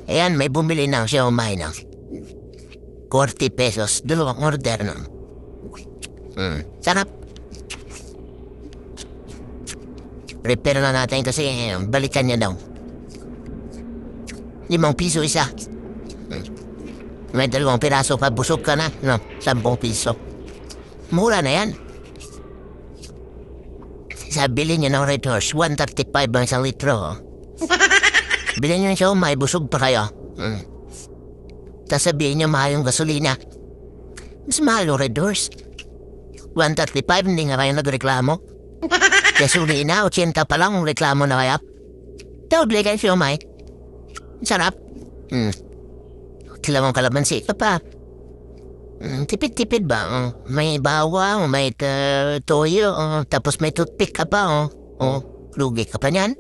Ayan, may bumili ng siomay ng 40 pesos. Dalawang order nun. Sarap. Repair na natin kasi balikan niya daw. 5 piso isa. May 2 piraso pa, busog ka na. No, 10 piso. Mura na yan. Sabili niyo ng Red Horse, 135 ang isang litro. Bilhin niyo yung siomay, busog pa kayo. Tapos sabihin niyo mahal yung gasolina. Mas mahal yung Red Horse. 135, hindi nga kayo nagreklamo. Gasolina, 80 pa lang ang reklamo na kaya. Doble kayo siomay. Sarap. Kilawang kalamansi ka pa. Tipid-tipid ba? May bawang, may toyo, tapos may toothpick ka pa. Lugi ka pa niyan.